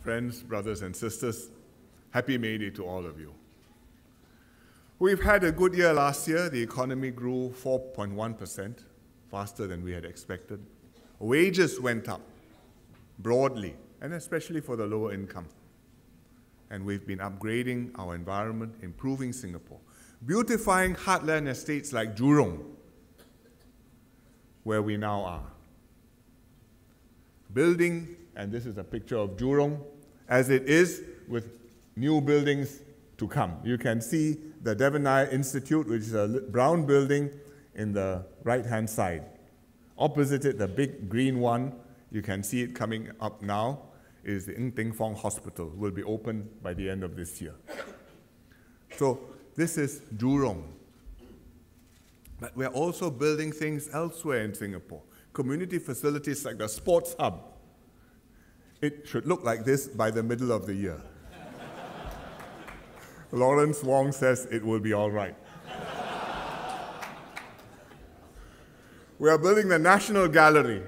Friends, brothers and sisters, happy May Day to all of you. We've had a good year last year. The economy grew 4.1%, faster than we had expected. Wages went up broadly, and especially for the lower income. And we've been upgrading our environment, improving Singapore, beautifying heartland estates like Jurong, where we now are. Building, and this is a picture of Jurong, as it is with new buildings to come. You can see the Devanaya Institute, which is a brown building in the right-hand side. Opposite it, the big green one, you can see it coming up now, is the Ng Teng Fong Hospital, will be open by the end of this year. So this is Jurong. But we're also building things elsewhere in Singapore. Community facilities like the Sports Hub. It should look like this by the middle of the year. Lawrence Wong says it will be all right. We are building the National Gallery. It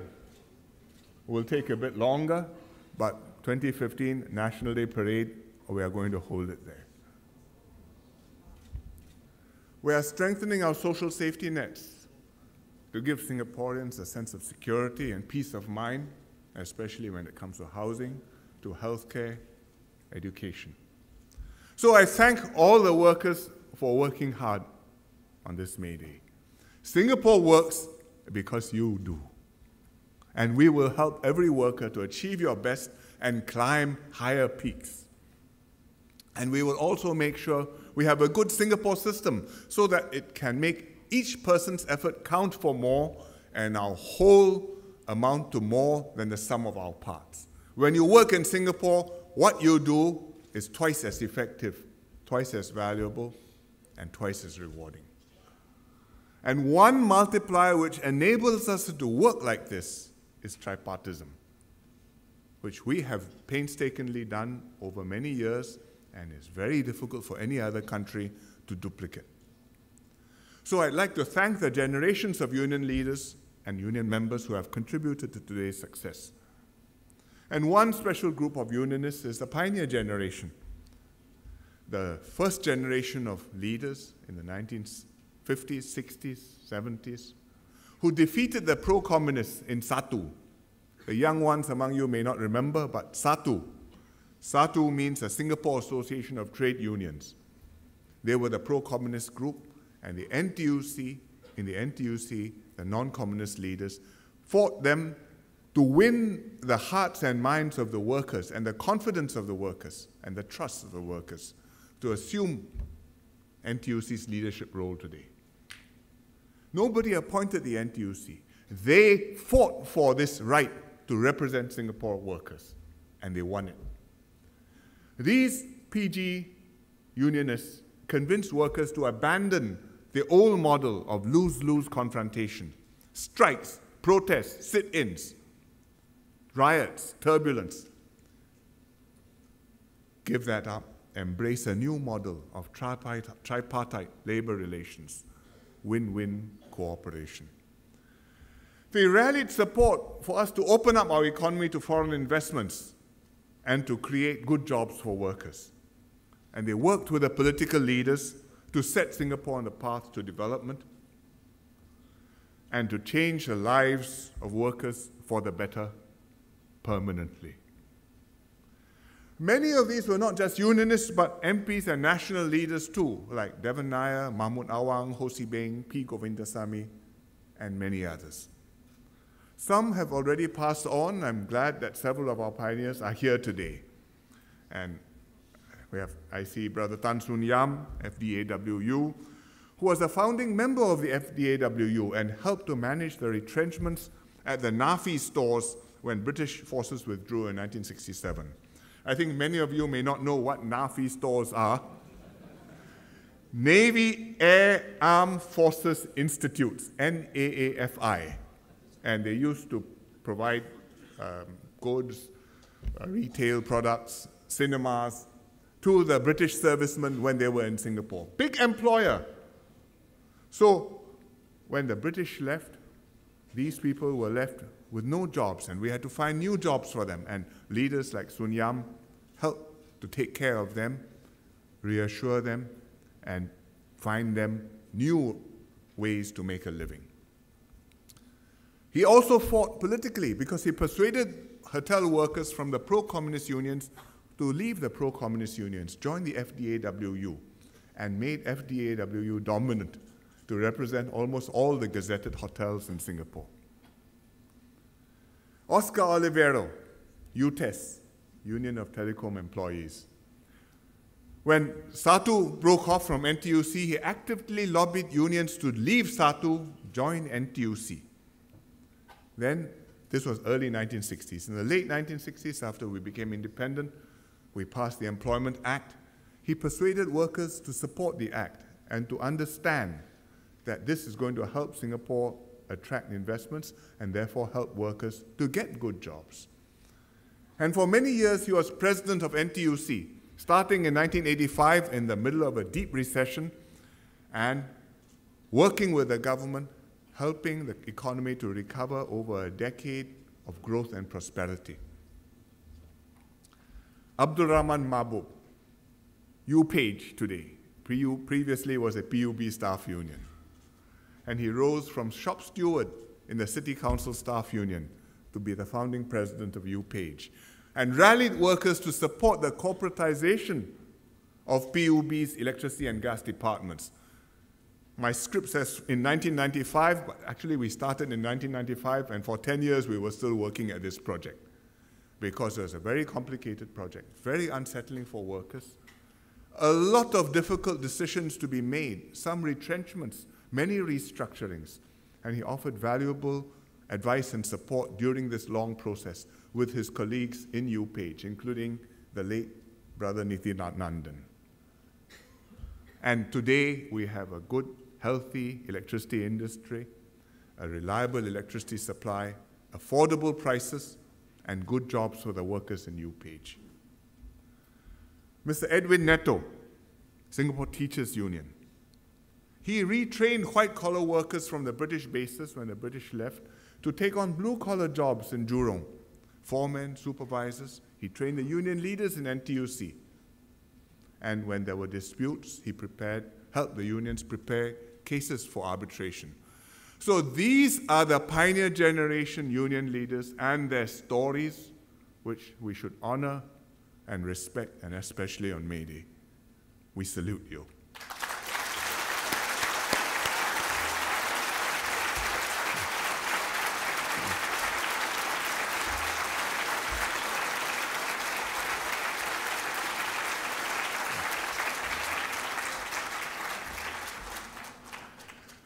will take a bit longer, but 2015 National Day Parade, we are going to hold it there. We are strengthening our social safety nets to give Singaporeans a sense of security and peace of mind, especially when it comes to housing, to healthcare, education. So I thank all the workers for working hard on this May Day. Singapore works because you do. And we will help every worker to achieve your best and climb higher peaks. And we will also make sure we have a good Singapore system so that it can make each person's effort count for more and our whole amount to more than the sum of our parts. When you work in Singapore, what you do is twice as effective, twice as valuable, and twice as rewarding. And one multiplier which enables us to work like this is tripartism, which we have painstakingly done over many years and is very difficult for any other country to duplicate. So I'd like to thank the generations of union leaders and union members who have contributed to today's success. And one special group of unionists is the pioneer generation, the first generation of leaders in the 1950s, 60s, 70s, who defeated the pro-communists in Satu. The young ones among you may not remember, but Satu. Satu means a Singapore Association of Trade Unions. They were the pro-communist group, and the NTUC, the non-communist leaders, fought them to win the hearts and minds of the workers and the confidence of the workers and the trust of the workers to assume NTUC's leadership role today. Nobody appointed the NTUC. They fought for this right to represent Singapore workers, and they won it. These PG unionists convinced workers to abandon the old model of lose-lose confrontation, strikes, protests, sit-ins, riots, turbulence. Give that up. Embrace a new model of tripartite labor relations, win-win cooperation. They rallied support for us to open up our economy to foreign investments and to create good jobs for workers. And they worked with the political leaders to set Singapore on the path to development and to change the lives of workers for the better permanently. Many of these were not just unionists, but MPs and national leaders too, like Devanaya, Mahmud Awang, Ho Si Beng, P. Govindasamy, and many others. Some have already passed on. I'm glad that several of our pioneers are here today. And I see Brother Tan Soon Yam, FDAWU, who was a founding member of the FDAWU and helped to manage the retrenchments at the NAFI stores when British forces withdrew in 1967. I think many of you may not know what NAFI stores are. Navy Air Armed Forces Institutes, NAAFI. And they used to provide goods, retail products, cinemas, to the British servicemen when they were in Singapore. Big employer. So when the British left, these people were left with no jobs, and we had to find new jobs for them. And leaders like Sun Yam help to take care of them, reassure them, and find them new ways to make a living. He also fought politically because he persuaded hotel workers from the pro-communist unions to leave the pro-communist unions, join the FDAWU, and made FDAWU dominant to represent almost all the gazetted hotels in Singapore. Oscar Olivero, UTES, Union of Telecom Employees. When SATU broke off from NTUC, he actively lobbied unions to leave SATU, join NTUC. Then, this was early 1960s. In the late 1960s, after we became independent, we passed the Employment Act. He persuaded workers to support the act and to understand that this is going to help Singapore attract investments and therefore help workers to get good jobs. And for many years, he was president of NTUC, starting in 1985 in the middle of a deep recession and working with the government, helping the economy to recover over a decade of growth and prosperity. Abdul Rahman Mahbub, UPage today, previously was a PUB staff union. And he rose from shop steward in the City Council Staff Union to be the founding president of UPage, and rallied workers to support the corporatization of PUB's electricity and gas departments. My script says in 1995, but actually we started in 1995, and for 10 years we were still working at this project because it was a very complicated project, very unsettling for workers, a lot of difficult decisions to be made, some retrenchments, many restructurings, and he offered valuable advice and support during this long process with his colleagues in UPage, including the late brother Nithinandan. And today we have a good, healthy electricity industry, a reliable electricity supply, affordable prices, and good jobs for the workers in UPage. Mr. Edwin Neto, Singapore Teachers Union. He retrained white-collar workers from the British bases when the British left to take on blue-collar jobs in Jurong. Foremen, supervisors. He trained the union leaders in NTUC. And when there were disputes, he helped the unions prepare cases for arbitration. So these are the pioneer generation union leaders and their stories, which we should honor and respect, and especially on May Day. We salute you.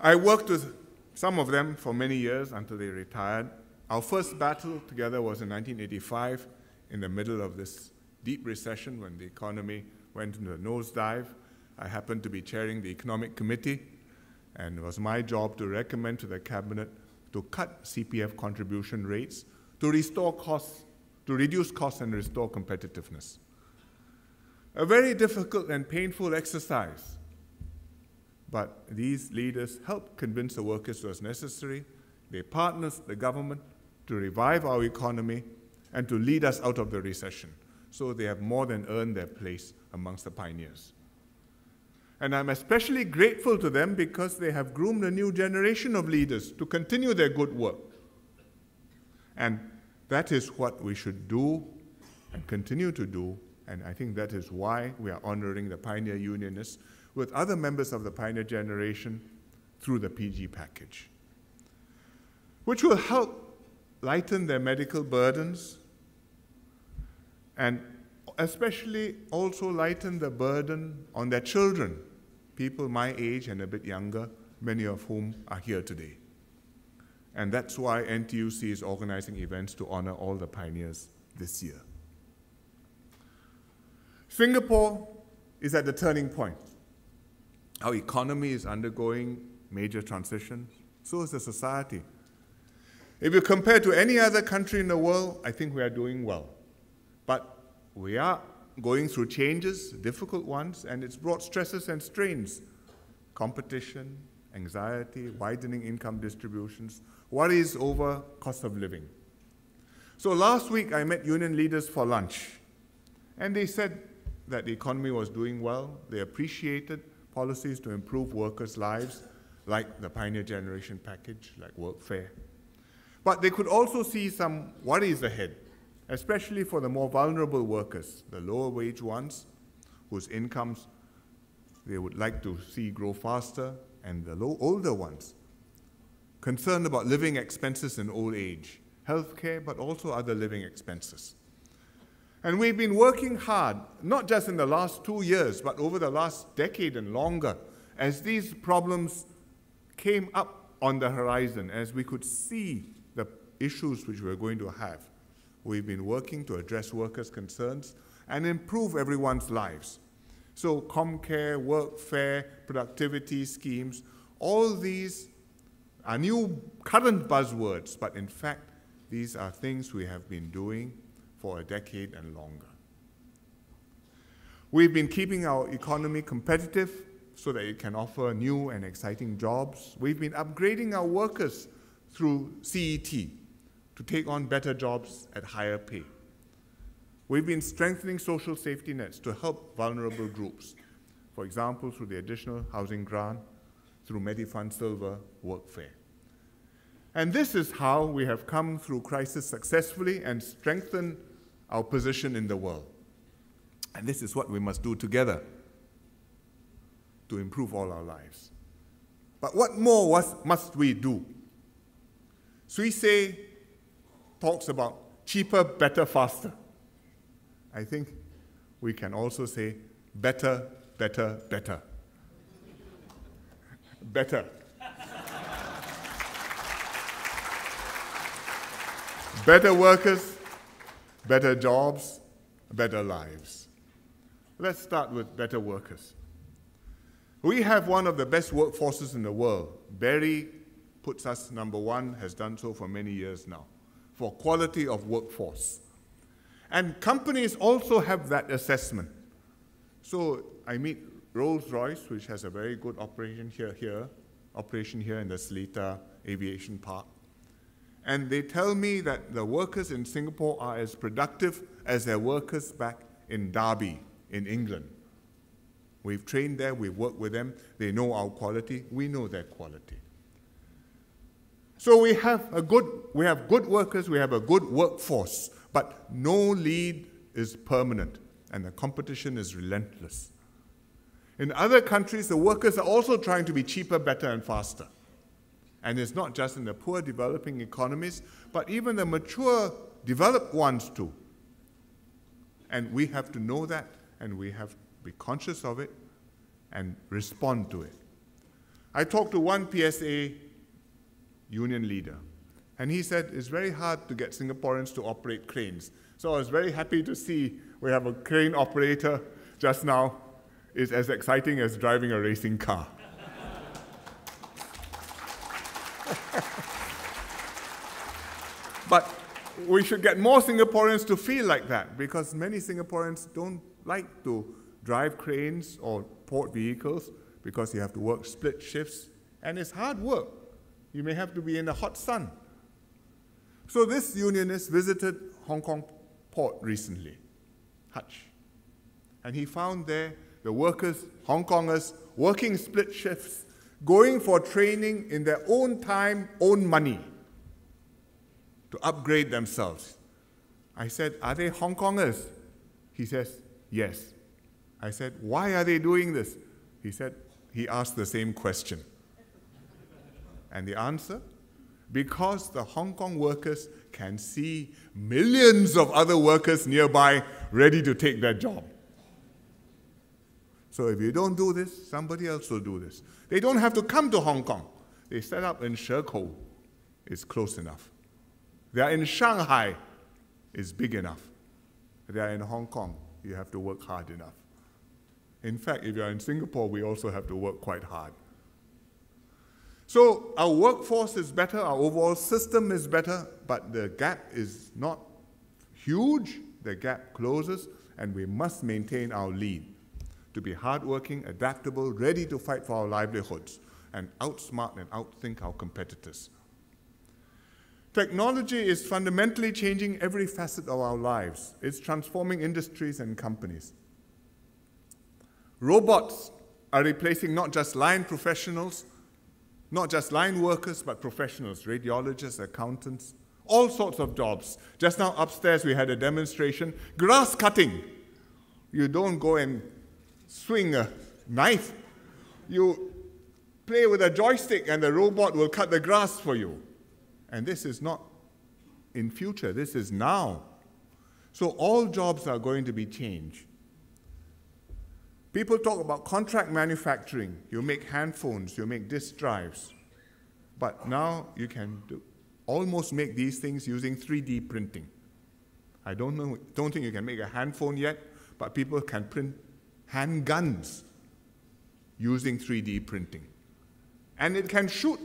I worked with some of them for many years until they retired. Our first battle together was in 1985, in the middle of this deep recession when the economy went into a nosedive. I happened to be chairing the Economic Committee, and it was my job to recommend to the Cabinet to cut CPF contribution rates to restore costs, to reduce costs and restore competitiveness. A very difficult and painful exercise. But these leaders helped convince the workers it was necessary. They partnered the government to revive our economy and to lead us out of the recession. So they have more than earned their place amongst the pioneers. And I'm especially grateful to them because they have groomed a new generation of leaders to continue their good work. And that is what we should do and continue to do. And I think that is why we are honoring the pioneer unionists with other members of the pioneer generation through the PG package, which will help lighten their medical burdens and especially also lighten the burden on their children, people my age and a bit younger, many of whom are here today. And that's why NTUC is organizing events to honor all the pioneers this year. Singapore is at the turning point. Our economy is undergoing major transitions, so is the society. If you compare to any other country in the world, I think we are doing well. But we are going through changes, difficult ones, and it's brought stresses and strains. Competition, anxiety, widening income distributions, worries over cost of living. So last week I met union leaders for lunch, And they said that the economy was doing well. They appreciated policies to improve workers' lives, like the Pioneer Generation Package, like workfare. But they could also see some worries ahead, especially for the more vulnerable workers, the lower wage ones, whose incomes they would like to see grow faster, and the older ones, concerned about living expenses in old age, healthcare, but also other living expenses. And we've been working hard, not just in the last 2 years, but over the last decade and longer, as these problems came up on the horizon, as we could see the issues which we're going to have. We've been working to address workers' concerns and improve everyone's lives. So ComCare, workfare, productivity schemes, all these are new current buzzwords, but in fact, these are things we have been doing for a decade and longer. We've been keeping our economy competitive so that it can offer new and exciting jobs. We've been upgrading our workers through CET to take on better jobs at higher pay. We've been strengthening social safety nets to help vulnerable groups, for example, through the additional housing grant, through Medifund Silver workfare. And this is how we have come through crisis successfully and strengthened our position in the world. And this is what we must do together to improve all our lives. But what more must we do? Hsien talks about cheaper, better, faster. I think we can also say better, better, better. Better. Better workers, better jobs, better lives. Let's start with better workers. We have one of the best workforces in the world. Barry puts us #1, has done so for many years now, for quality of workforce. And companies also have that assessment. So I meet Rolls-Royce, which has a very good operation here in the Seletar Aviation Park. And they tell me that the workers in Singapore are as productive as their workers back in Derby, in England. We've trained there, we've worked with them, they know our quality, we know their quality. So we have good workers, we have a good workforce, but no lead is permanent, and the competition is relentless. In other countries, the workers are also trying to be cheaper, better, and faster. And it's not just in the poor developing economies, but even the mature developed ones too. And we have to know that, and we have to be conscious of it and respond to it. I talked to one PSA union leader, and he said it's very hard to get Singaporeans to operate cranes. So I was very happy to see we have a crane operator just now. It's as exciting as driving a racing car. But we should get more Singaporeans to feel like that, because many Singaporeans don't like to drive cranes or port vehicles because you have to work split shifts, and it's hard work. You may have to be in the hot sun. So this unionist visited Hong Kong port recently, Hutch, and he found there the workers, Hong Kongers, working split shifts, going for training in their own time, own money, to upgrade themselves. I said, are they Hong Kongers? He says, yes. I said, why are they doing this? He said, he asked the same question. And the answer? Because the Hong Kong workers can see millions of other workers nearby ready to take their job. So if you don't do this, somebody else will do this. They don't have to come to Hong Kong. They set up in Shekou. It's close enough. They are in Shanghai. It's big enough. They are in Hong Kong. You have to work hard enough. In fact, if you're in Singapore, we also have to work quite hard. So our workforce is better, our overall system is better, but the gap is not huge. The gap closes, and we must maintain our lead to be hardworking, adaptable, ready to fight for our livelihoods, and outsmart and outthink our competitors. Technology is fundamentally changing every facet of our lives. It's transforming industries and companies. Robots are replacing not just line professionals, not just line workers, but professionals, radiologists, accountants, all sorts of jobs. Just now upstairs we had a demonstration, grass cutting. You don't go and swing a knife. You play with a joystick and the robot will cut the grass for you. And this is not in future, this is now. So all jobs are going to be changed. People talk about contract manufacturing. You make handphones, you make disk drives. But now you can almost make these things using 3D printing. I don't think you can make a handphone yet, but people can print handguns using 3D printing. And it can shoot.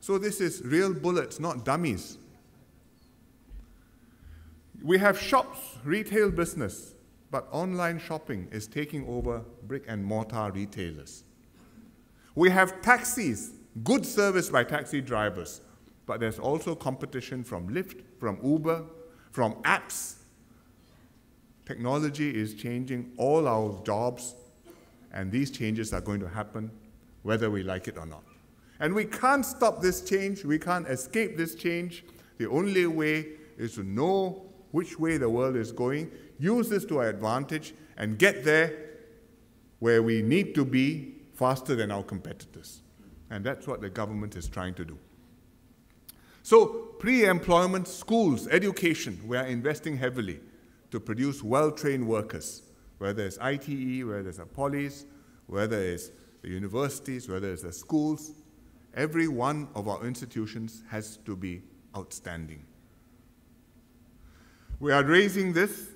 So this is real bullets, not dummies. We have shops, retail business, but online shopping is taking over brick and mortar retailers. We have taxis, good service by taxi drivers, but there's also competition from Lyft, from Uber, from apps. Technology is changing all our jobs, and these changes are going to happen whether we like it or not. And we can't stop this change, we can't escape this change. The only way is to know which way the world is going, use this to our advantage, and get there where we need to be faster than our competitors. And that's what the government is trying to do. So, pre-employment, schools, education, we are investing heavily to produce well-trained workers, whether it's ITE, whether it's the polys, whether it's the universities, whether it's the schools. Every one of our institutions has to be outstanding. We are raising this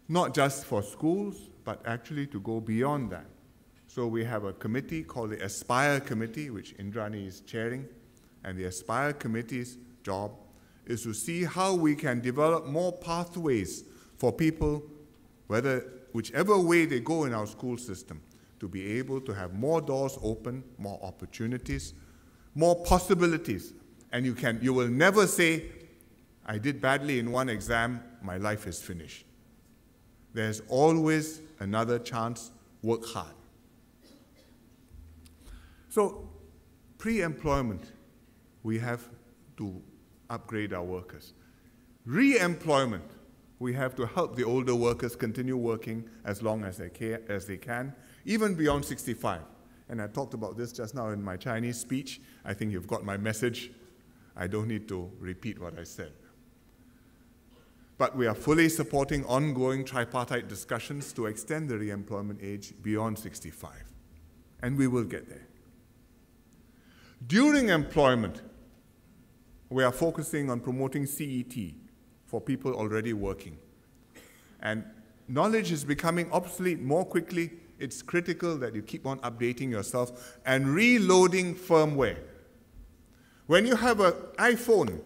not just for schools, but actually to go beyond that. So we have a committee called the Aspire Committee, which Indrani is chairing, and the Aspire Committee's job is to see how we can develop more pathways for people, whichever way they go in our school system, to be able to have more doors open, more opportunities, more possibilities. And you will never say, I did badly in one exam, my life is finished. There's always another chance, work hard. So, pre-employment, we have to upgrade our workers. Re-employment, we have to help the older workers continue working as long as they can, even beyond 65. And I talked about this just now in my Chinese speech. I think you've got my message. I don't need to repeat what I said. But we are fully supporting ongoing tripartite discussions to extend the re-employment age beyond 65. And we will get there. During employment, we are focusing on promoting CET for people already working. And knowledge is becoming obsolete more quickly. It's critical that you keep on updating yourself and reloading firmware. When you have an iPhone,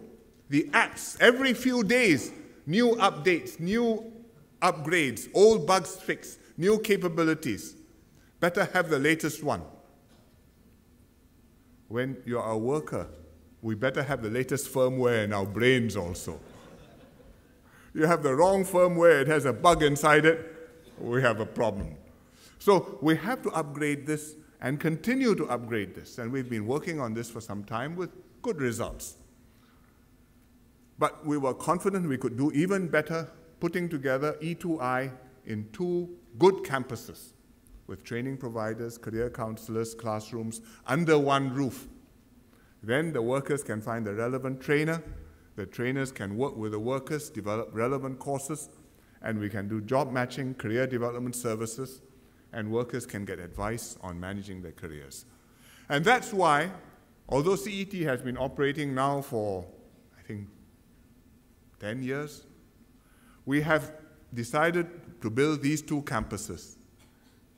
the apps, every few days, new updates, new upgrades, old bugs fixed, new capabilities. Better have the latest one. When you're a worker, we better have the latest firmware in our brains also. You have the wrong firmware, it has a bug inside it, we have a problem. So we have to upgrade this and continue to upgrade this. And we've been working on this for some time with good results. But we were confident we could do even better, putting together E2I in 2 good campuses with training providers, career counselors, classrooms, under one roof. Then the workers can find the relevant trainer, the trainers can work with the workers, develop relevant courses, and we can do job matching, career development services, and workers can get advice on managing their careers. And that's why, although CET has been operating now for, I think, 10 years, we have decided to build these 2 campuses.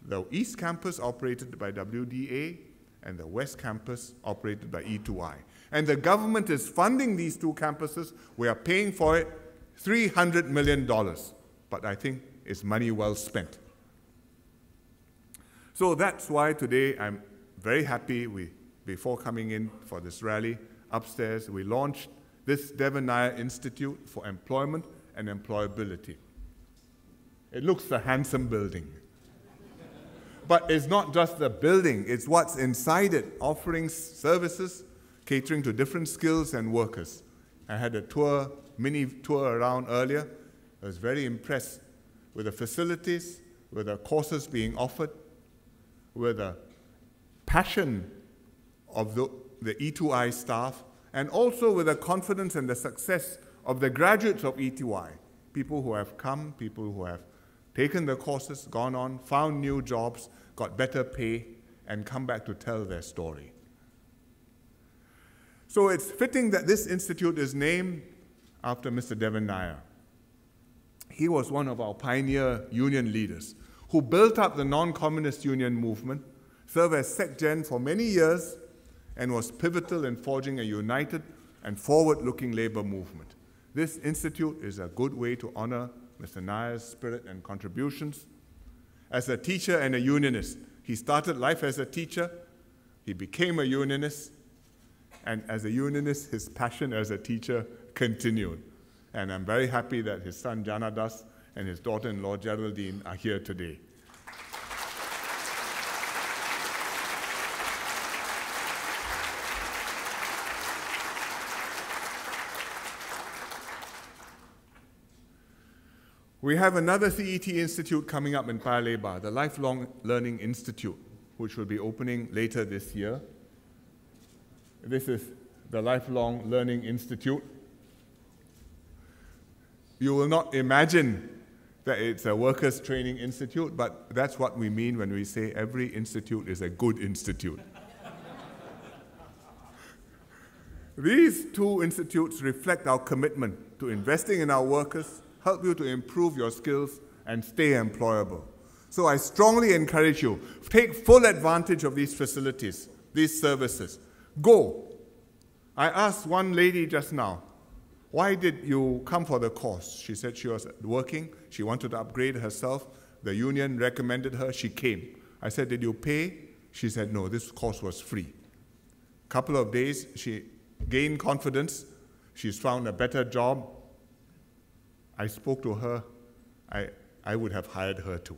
The East Campus operated by WDA and the West Campus operated by E2I. And the government is funding these 2 campuses. We are paying for it $300 million, but I think it's money well spent. So that's why today I'm very happy before coming in for this rally, upstairs, we launched this Devan Nair Institute for Employment and Employability. It looks a handsome building. But it's not just the building, it's what's inside it, offering services, catering to different skills and workers. I had a mini tour around earlier. I was very impressed with the facilities, with the courses being offered, with the passion of the E2I staff, and also with the confidence and the success of the graduates of E2I, people who have come, people who have taken the courses, gone on, found new jobs, got better pay, and come back to tell their story. So it's fitting that this institute is named after Mr. Devan Nair. He was one of our pioneer union leaders who built up the non-communist union movement, served as SecGen for many years, and was pivotal in forging a united and forward-looking labor movement. This institute is a good way to honor Mr. Nair's spirit and contributions. As a teacher and a unionist, he started life as a teacher, he became a unionist, and as a unionist, his passion as a teacher continued. And I'm very happy that his son Janadas and his daughter-in-law Geraldine are here today. We have another CET institute coming up in Paya Lebar, the Lifelong Learning Institute, which will be opening later this year. This is the Lifelong Learning Institute. You will not imagine that it's a workers' training institute, but that's what we mean when we say every institute is a good institute. These two institutes reflect our commitment to investing in our workers, help you to improve your skills, and stay employable. So I strongly encourage you, take full advantage of these facilities, these services. Go. I asked one lady just now, why did you come for the course? She said she was working, she wanted to upgrade herself, the union recommended her, she came. I said, did you pay? She said, no, this course was free. Couple of days, she gained confidence, she's found a better job. I spoke to her, I would have hired her too.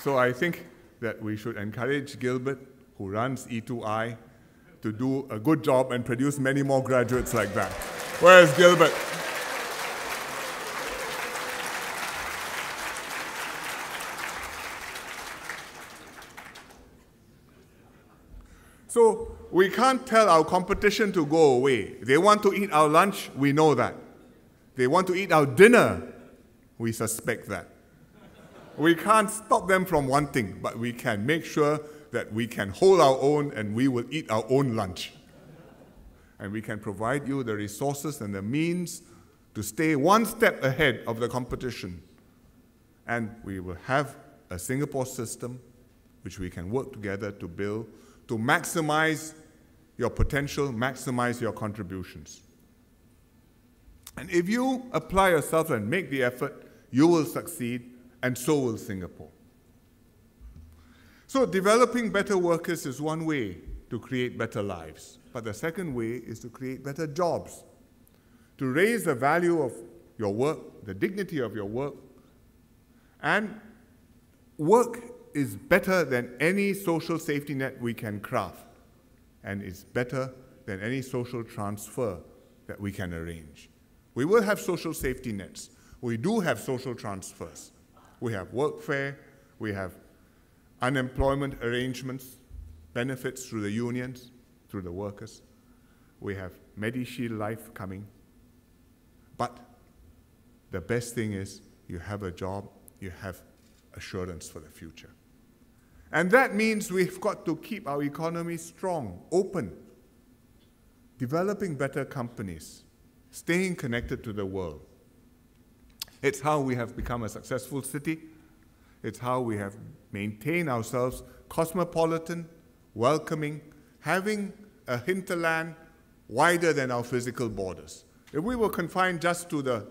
So I think that we should encourage Gilbert, who runs E2I, to do a good job and produce many more graduates like that. Where is Gilbert? So we can't tell our competition to go away. They want to eat our lunch, we know that. They want to eat our dinner, we suspect that. We can't stop them from wanting, but we can make sure that we can hold our own and we will eat our own lunch. And we can provide you the resources and the means to stay one step ahead of the competition. And we will have a Singapore system which we can work together to build to maximize your potential, maximize your contributions. And if you apply yourself and make the effort, you will succeed, and so will Singapore. So developing better workers is one way to create better lives. But the second way is to create better jobs, to raise the value of your work, the dignity of your work. And work is better than any social safety net we can craft, and it's better than any social transfer that we can arrange. We will have social safety nets. We do have social transfers. We have workfare, we have unemployment arrangements, benefits through the unions, through the workers. We have MediShield Life coming. But the best thing is you have a job, you have assurance for the future. And that means we've got to keep our economy strong, open, developing better companies, staying connected to the world. It's how we have become a successful city. It's how we have maintained ourselves cosmopolitan, welcoming, having a hinterland wider than our physical borders. If we were confined just to the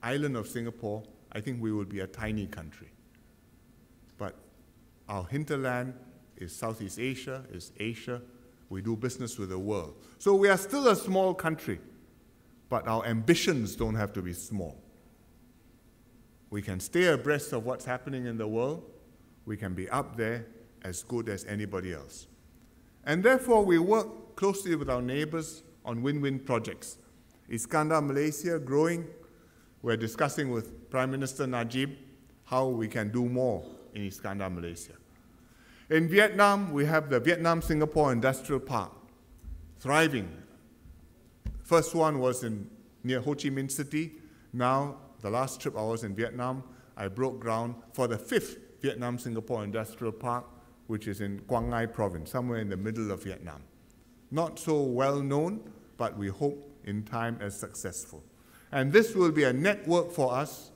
island of Singapore, I think we would be a tiny country. But Our hinterland is Southeast Asia, is Asia. We do business with the world. So we are still a small country, but our ambitions don't have to be small. We can stay abreast of what's happening in the world. We can be up there as good as anybody else. And therefore, we work closely with our neighbors on win-win projects. Iskandar, Malaysia, growing. We're discussing with Prime Minister Najib how we can do more in Iskandar, Malaysia. In Vietnam, we have the Vietnam-Singapore Industrial Park, thriving. First one was near Ho Chi Minh City. Now, the last trip I was in Vietnam, I broke ground for the 5th Vietnam-Singapore Industrial Park, which is in Quang Ngai Province, somewhere in the middle of Vietnam. Not so well known, but we hope in time as successful. And this will be a network for us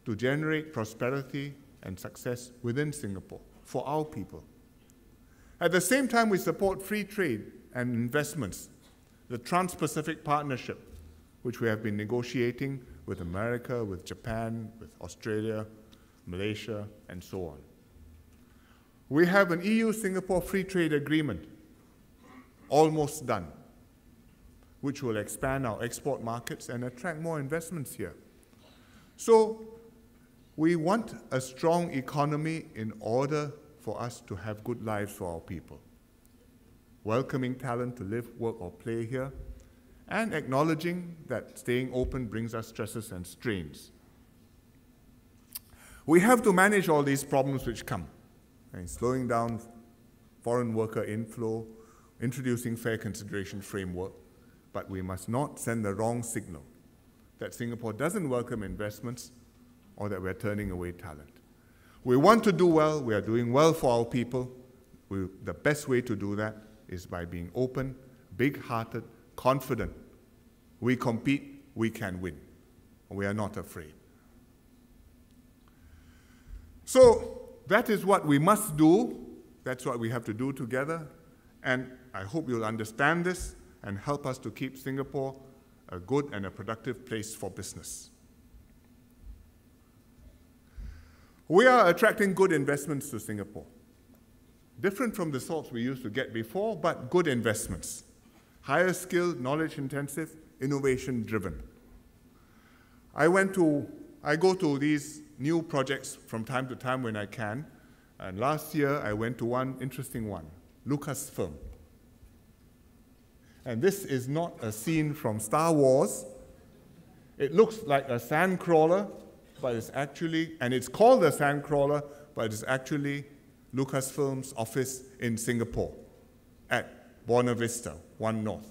to generate prosperity and success within Singapore for our people. At the same time, we support free trade and investments, the Trans-Pacific Partnership, which we have been negotiating with America, with Japan, with Australia, Malaysia, and so on. We have an EU-Singapore Free Trade Agreement, almost done, which will expand our export markets and attract more investments here. So we want a strong economy in order for us to have good lives for our people. Welcoming talent to live, work, or play here, and acknowledging that staying open brings us stresses and strains. We have to manage all these problems which come, and slowing down foreign worker inflow, introducing fair consideration framework, but we must not send the wrong signal that Singapore doesn't welcome investments or that we're turning away talent. We want to do well, we are doing well for our people. The best way to do that is by being open, big-hearted, confident. We compete, we can win. We are not afraid. So that is what we must do. That's what we have to do together. And I hope you'll understand this and help us to keep Singapore a good and a productive place for business. We are attracting good investments to Singapore. Different from the sorts we used to get before, but good investments. Higher skilled, knowledge-intensive, innovation-driven. I go to these new projects from time to time when I can. And last year, I went to one interesting one, Lucasfilm. And this is not a scene from Star Wars. It looks like a sand crawler, but it's actually, and it's called a sand crawler, but it's actually Lucasfilm's office in Singapore at Buona Vista, 1 North.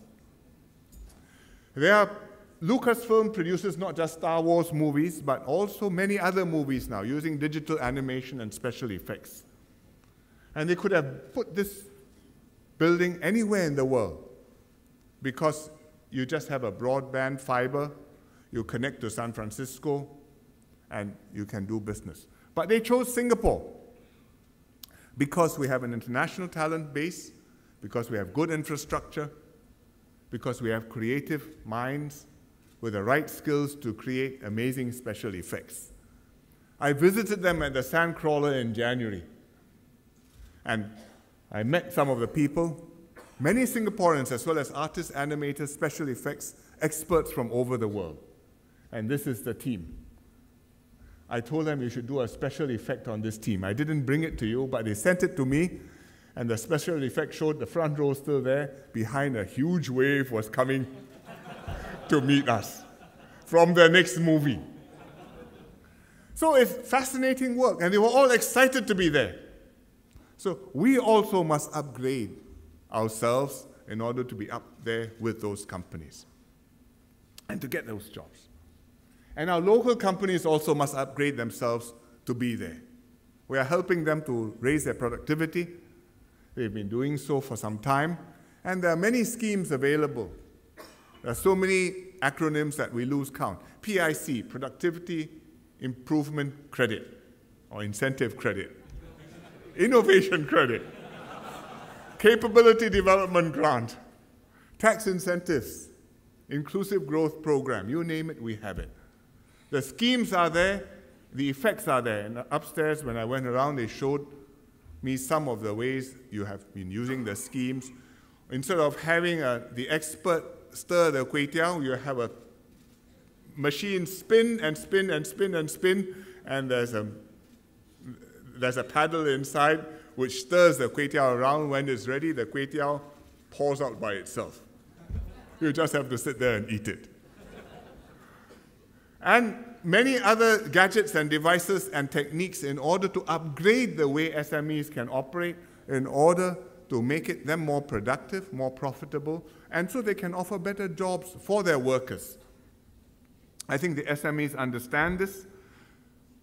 Lucasfilm produces not just Star Wars movies, but also many other movies now using digital animation and special effects. And they could have put this building anywhere in the world because you just have a broadband fiber, you connect to San Francisco, and you can do business. But they chose Singapore because we have an international talent base, because we have good infrastructure, because we have creative minds with the right skills to create amazing special effects. I visited them at the Sandcrawler in January, and I met some of the people, many Singaporeans as well as artists, animators, special effects, experts from over the world. And this is the team. I told them you should do a special effect on this team. I didn't bring it to you, but they sent it to me, and the special effect showed the front row still there. Behind, a huge wave was coming to meet us from their next movie. So it's fascinating work, and they were all excited to be there. So we also must upgrade ourselves in order to be up there with those companies and to get those jobs. And our local companies also must upgrade themselves to be there. We are helping them to raise their productivity. They've been doing so for some time, and there are many schemes available. There are so many acronyms that we lose count. PIC, Productivity Improvement Credit, or Incentive Credit. Innovation Credit. Capability Development Grant. Tax incentives. Inclusive Growth Program. You name it, we have it. The schemes are there, the effects are there. And upstairs, when I went around, they showed me some of the ways you have been using the schemes. Instead of having the expert stir the kway teow, you have a machine spin and spin and spin and spin, and there's a paddle inside which stirs the kway teow around. When it's ready, the kway teow pours out by itself. You just have to sit there and eat it. And many other gadgets and devices and techniques in order to upgrade the way SMEs can operate, in order to make them more productive, more profitable, and so they can offer better jobs for their workers. I think the SMEs understand this.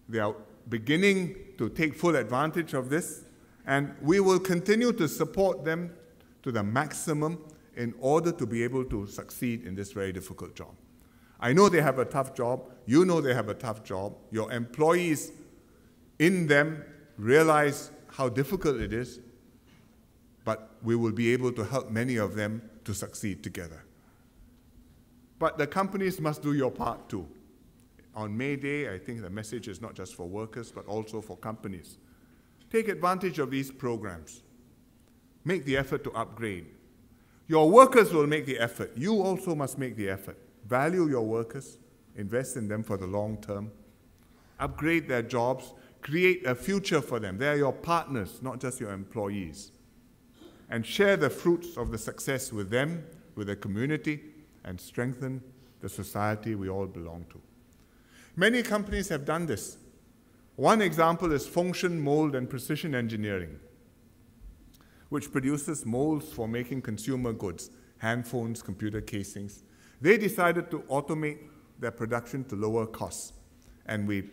They are beginning to take full advantage of this, and we will continue to support them to the maximum in order to be able to succeed in this very difficult job. I know they have a tough job. You know they have a tough job. Your employees in them realize how difficult it is, but we will be able to help many of them to succeed together. But the companies must do your part too. On May Day, I think the message is not just for workers, but also for companies. Take advantage of these programs. Make the effort to upgrade. Your workers will make the effort. You also must make the effort. Value your workers, invest in them for the long term, upgrade their jobs, create a future for them. They are your partners, not just your employees. And share the fruits of the success with them, with the community, and strengthen the society we all belong to. Many companies have done this. One example is Function Mold and Precision Engineering, which produces molds for making consumer goods, handphones, computer casings. They decided to automate their production to lower costs, and we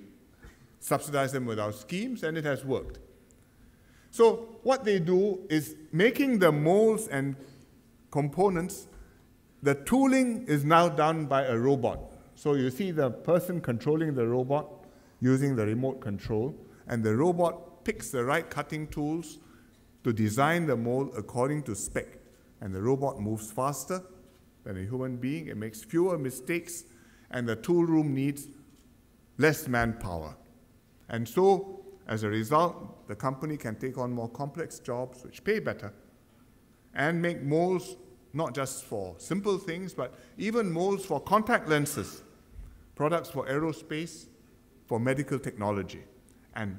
subsidize them with our schemes, and it has worked. So what they do is making the molds and components, the tooling is now done by a robot. So you see the person controlling the robot using the remote control, and the robot picks the right cutting tools to design the mold according to spec. And the robot moves faster than a human being, it makes fewer mistakes, and the tool room needs less manpower. And so, as a result, the company can take on more complex jobs which pay better and make molds not just for simple things, but even molds for contact lenses, products for aerospace, for medical technology. And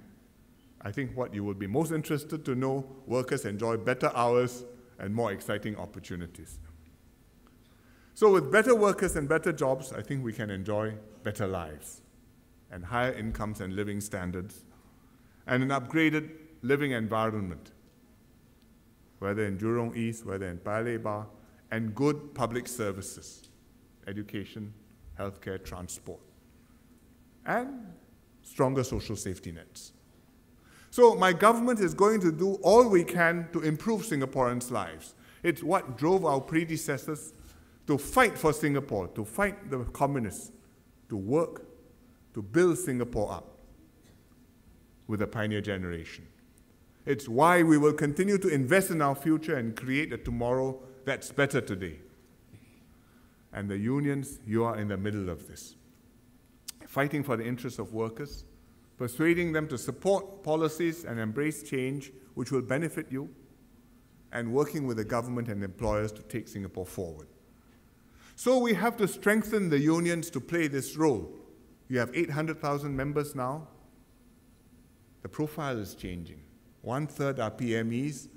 I think what you would be most interested to know, workers enjoy better hours and more exciting opportunities. So with better workers and better jobs, I think we can enjoy better lives and higher incomes and living standards and an upgraded living environment, whether in Jurong East, whether in Paya Lebar, and good public services, education, healthcare, transport, and stronger social safety nets. So my government is going to do all we can to improve Singaporeans' lives. It's what drove our predecessors to fight for Singapore, to fight the communists, to work, to build Singapore up with the pioneer generation. It's why we will continue to invest in our future and create a tomorrow that's better today. And the unions, you are in the middle of this. Fighting for the interests of workers, persuading them to support policies and embrace change which will benefit you, and working with the government and employers to take Singapore forward. So we have to strengthen the unions to play this role. You have 800,000 members now. The profile is changing. 1/3 are PMEs,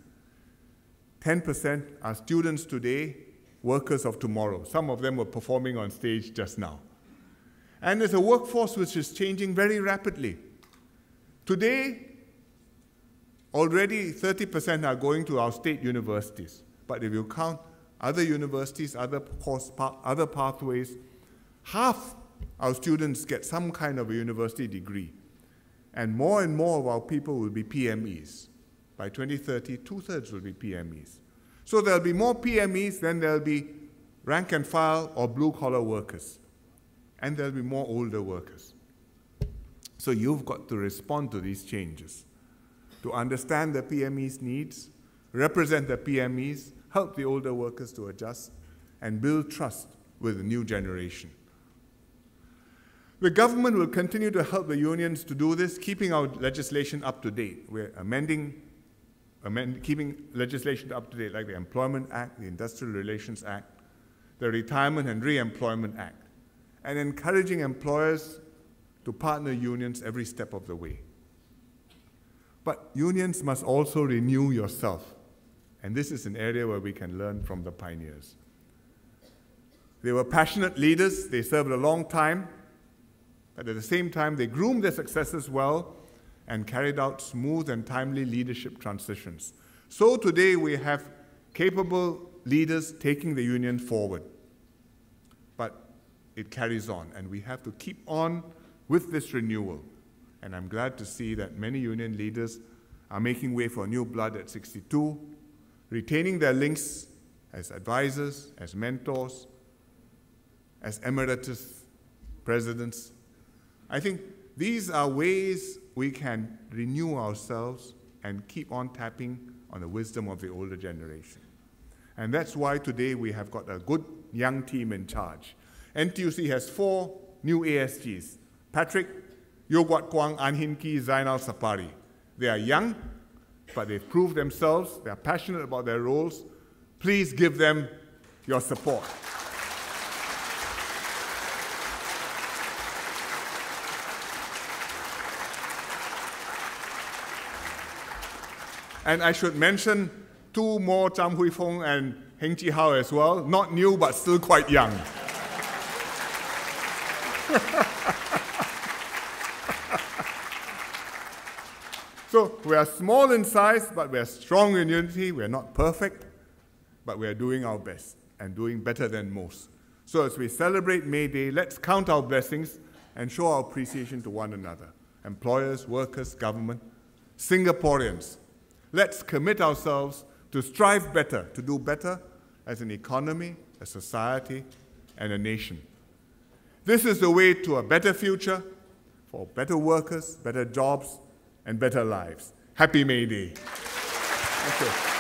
10% are students today, workers of tomorrow. Some of them were performing on stage just now. And there's a workforce which is changing very rapidly. Today, already 30% are going to our state universities. But if you count other universities, other pathways, half our students get some kind of a university degree. And more of our people will be PMEs. By 2030, 2/3 will be PMEs. So there'll be more PMEs than there'll be rank and file or blue-collar workers. And there'll be more older workers. So you've got to respond to these changes, to understand the PMEs' needs, represent the PMEs, help the older workers to adjust, and build trust with the new generation. The government will continue to help the unions to do this, keeping our legislation up to date. We're amending keeping legislation up to date, like the Employment Act, the Industrial Relations Act, the Retirement and Re-employment Act, and encouraging employers to partner unions every step of the way. But unions must also renew yourself, and this is an area where we can learn from the pioneers. They were passionate leaders, they served a long time, but at the same time they groomed their successors well and carried out smooth and timely leadership transitions. So today we have capable leaders taking the union forward. But it carries on, and we have to keep on with this renewal. And I'm glad to see that many union leaders are making way for new blood at 62, retaining their links as advisors, as mentors, as emeritus presidents. I think these are ways we can renew ourselves and keep on tapping on the wisdom of the older generation. And that's why today we have got a good young team in charge. NTUC has 4 new ASGs: Patrick, Yogwat Kwang, Anhin Ki, Zainal Sapari. They are young, but they've proved themselves. They are passionate about their roles. Please give them your support. And I should mention 2 more, Cham Hui Fong and Heng Chi Hao as well. Not new, but still quite young. So we are small in size, but we are strong in unity. We are not perfect, but we are doing our best and doing better than most. So as we celebrate May Day, let's count our blessings and show our appreciation to one another. Employers, workers, government, Singaporeans. Let's commit ourselves to strive better, to do better as an economy, a society, and a nation. This is the way to a better future for better workers, better jobs, and better lives. Happy May Day. Thank you.